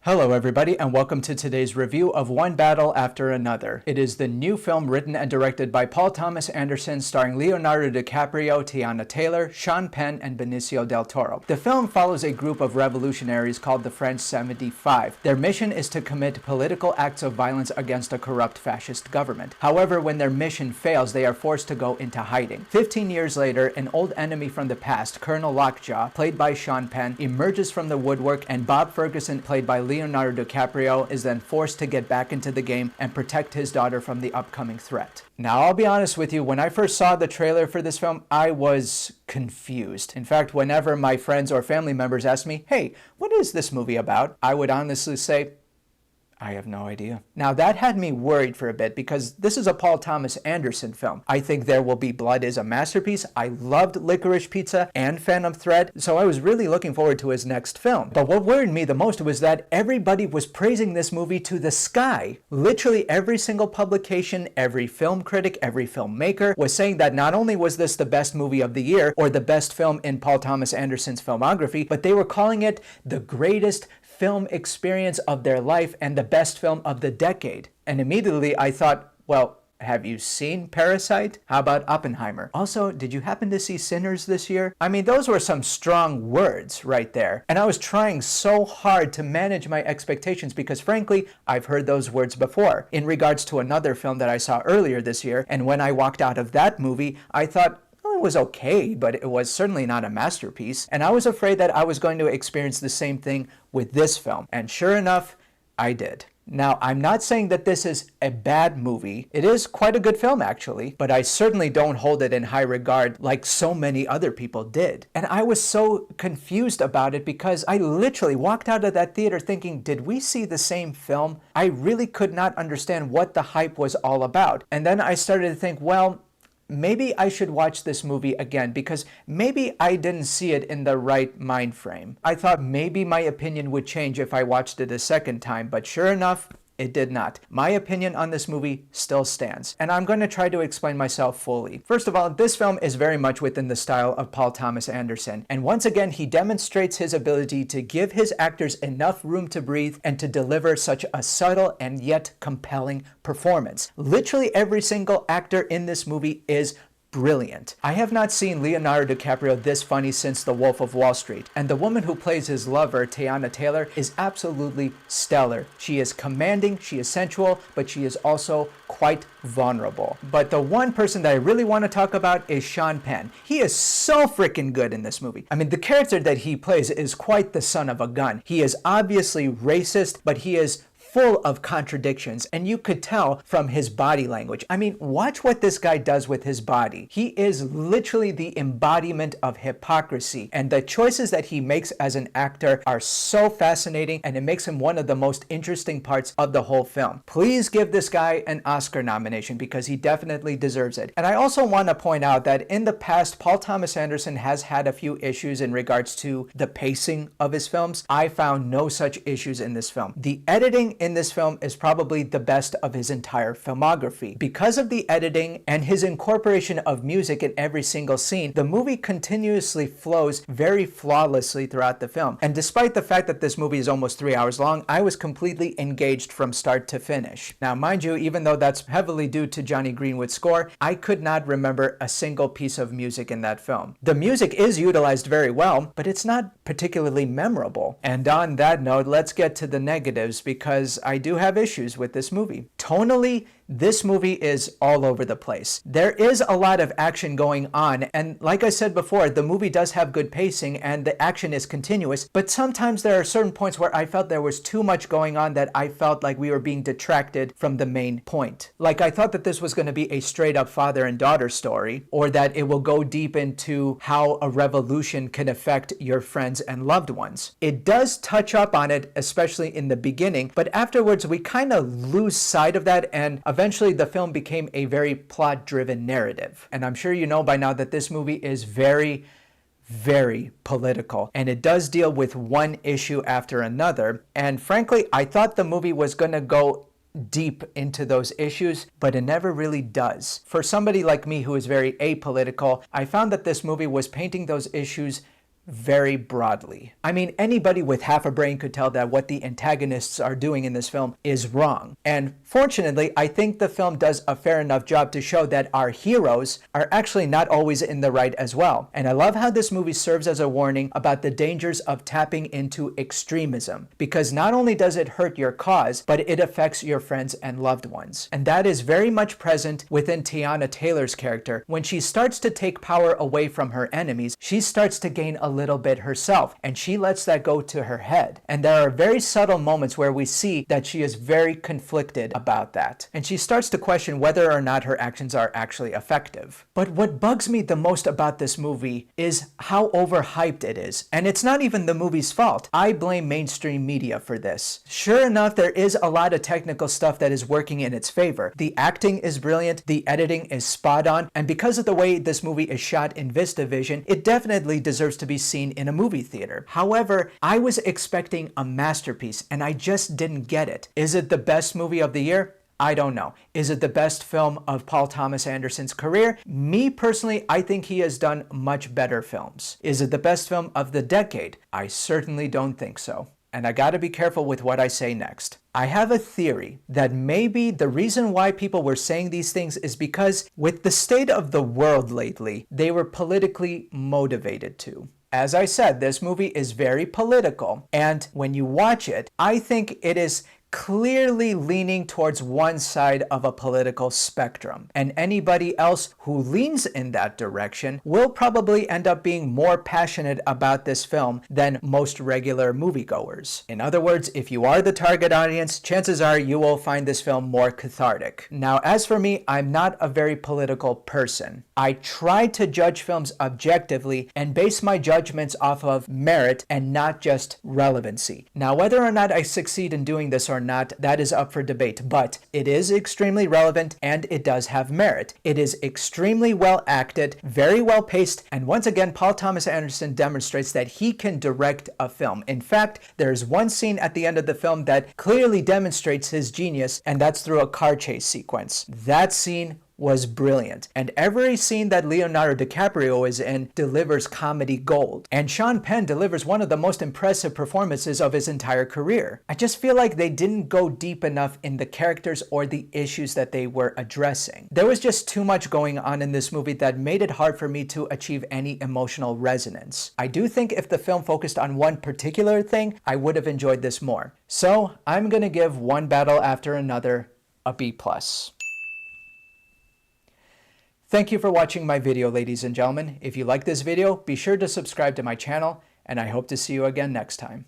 Hello everybody and welcome to today's review of One Battle After Another. It is the new film written and directed by Paul Thomas Anderson starring Leonardo DiCaprio, Teyana Taylor, Sean Penn, and Benicio del Toro. The film follows a group of revolutionaries called the French 75. Their mission is to commit political acts of violence against a corrupt fascist government. However, when their mission fails, they are forced to go into hiding. 15 years later, an old enemy from the past, Colonel Lockjaw, played by Sean Penn, emerges from the woodwork, and Bob Ferguson, played by Leonardo DiCaprio, is then forced to get back into the game and protect his daughter from the upcoming threat. Now, I'll be honest with you, when I first saw the trailer for this film, I was confused. In fact, whenever my friends or family members asked me, "Hey, what is this movie about?" I would honestly say, I have no idea. Now that had me worried for a bit because this is a Paul Thomas Anderson film. I think There Will Be Blood is a masterpiece. I loved Licorice Pizza and Phantom Thread, so I was really looking forward to his next film. But what worried me the most was that everybody was praising this movie to the sky. Literally every single publication, every film critic, every filmmaker was saying that not only was this the best movie of the year or the best film in Paul Thomas Anderson's filmography, but they were calling it the greatest film experience of their life and the best film of the decade. And immediately I thought, well, have you seen Parasite? How about Oppenheimer? Also, did you happen to see Sinners this year? I mean, those were some strong words right there. And I was trying so hard to manage my expectations because frankly, I've heard those words before in regards to another film that I saw earlier this year. And when I walked out of that movie, I thought, it was okay, but it was certainly not a masterpiece. And I was afraid that I was going to experience the same thing with this film. And sure enough, I did. Now, I'm not saying that this is a bad movie. It is quite a good film, actually, but I certainly don't hold it in high regard like so many other people did. And I was so confused about it because I literally walked out of that theater thinking, did we see the same film? I really could not understand what the hype was all about. And then I started to think, well, maybe I should watch this movie again because maybe I didn't see it in the right mind frame. I thought maybe my opinion would change if I watched it a second time, but sure enough, it did not. My opinion on this movie still stands, and I'm going to try to explain myself fully. First of all, this film is very much within the style of Paul Thomas Anderson, and once again, he demonstrates his ability to give his actors enough room to breathe and to deliver such a subtle and yet compelling performance. Literally every single actor in this movie is brilliant. I have not seen Leonardo DiCaprio this funny since The Wolf of Wall Street, and the woman who plays his lover, Teyana Taylor, is absolutely stellar. She is commanding, she is sensual, but she is also quite vulnerable. But the one person that I really want to talk about is Sean Penn. He is so freaking good in this movie. I mean, the character that he plays is quite the son of a gun. He is obviously racist, but he is full of contradictions, and you could tell from his body language. I mean, watch what this guy does with his body. He is literally the embodiment of hypocrisy, and the choices that he makes as an actor are so fascinating, and it makes him one of the most interesting parts of the whole film. Please give this guy an Oscar nomination because he definitely deserves it. And I also want to point out that in the past, Paul Thomas Anderson has had a few issues in regards to the pacing of his films. I found no such issues in this film. The editing in this film is probably the best of his entire filmography. Because of the editing and his incorporation of music in every single scene, the movie continuously flows very flawlessly throughout the film. And despite the fact that this movie is almost 3 hours long, I was completely engaged from start to finish. Now, mind you, even though that's heavily due to Johnny Greenwood's score, I could not remember a single piece of music in that film. The music is utilized very well, but it's not particularly memorable. And on that note, let's get to the negatives because I do have issues with this movie. Tonally, this movie is all over the place. There is a lot of action going on, and like I said before, the movie does have good pacing and the action is continuous, but sometimes there are certain points where I felt there was too much going on that I felt like we were being detracted from the main point. Like I thought that this was going to be a straight up father and daughter story, or that it will go deep into how a revolution can affect your friends and loved ones. It does touch up on it, especially in the beginning, but afterwards we kind of lose sight of that, and eventually the film became a very plot-driven narrative. And I'm sure you know by now that this movie is very political, and it does deal with one issue after another. And frankly, I thought the movie was going to go deep into those issues, but it never really does. For somebody like me who is very apolitical, I found that this movie was painting those issues very broadly. I mean, anybody with half a brain could tell that what the antagonists are doing in this film is wrong. And fortunately, I think the film does a fair enough job to show that our heroes are actually not always in the right as well. And I love how this movie serves as a warning about the dangers of tapping into extremism, because not only does it hurt your cause, but it affects your friends and loved ones. And that is very much present within Teyana Taylor's character. When she starts to take power away from her enemies, she starts to gain a little bit herself, and she lets that go to her head. And there are very subtle moments where we see that she is very conflicted about that, and she starts to question whether or not her actions are actually effective. But what bugs me the most about this movie is how overhyped it is, and it's not even the movie's fault. I blame mainstream media for this. Sure enough, there is a lot of technical stuff that is working in its favor. The acting is brilliant, the editing is spot on, and because of the way this movie is shot in VistaVision, it definitely deserves to be seen in a movie theater. However, I was expecting a masterpiece, and I just didn't get it. Is it the best movie of the year? I don't know. Is it the best film of Paul Thomas Anderson's career? Me personally, I think he has done much better films. Is it the best film of the decade? I certainly don't think so. And I gotta be careful with what I say next. I have a theory that maybe the reason why people were saying these things is because with the state of the world lately, they were politically motivated to. As I said, this movie is very political, and when you watch it, I think it is clearly leaning towards one side of a political spectrum. And anybody else who leans in that direction will probably end up being more passionate about this film than most regular moviegoers. In other words, if you are the target audience, chances are you will find this film more cathartic. Now, as for me, I'm not a very political person. I try to judge films objectively and base my judgments off of merit and not just relevancy. Now, whether or not I succeed in doing this or not, that is up for debate, but it is extremely relevant and it does have merit. It is extremely well acted, very well paced, and once again, Paul Thomas Anderson demonstrates that he can direct a film. In fact, there's one scene at the end of the film that clearly demonstrates his genius, and that's through a car chase sequence. That scene was brilliant, and every scene that Leonardo DiCaprio is in delivers comedy gold, and Sean Penn delivers one of the most impressive performances of his entire career. I just feel like they didn't go deep enough in the characters or the issues that they were addressing. There was just too much going on in this movie that made it hard for me to achieve any emotional resonance. I do think if the film focused on one particular thing, I would have enjoyed this more. So I'm gonna give One Battle After Another a B+. Thank you for watching my video, ladies and gentlemen. If you like this video, be sure to subscribe to my channel, and I hope to see you again next time.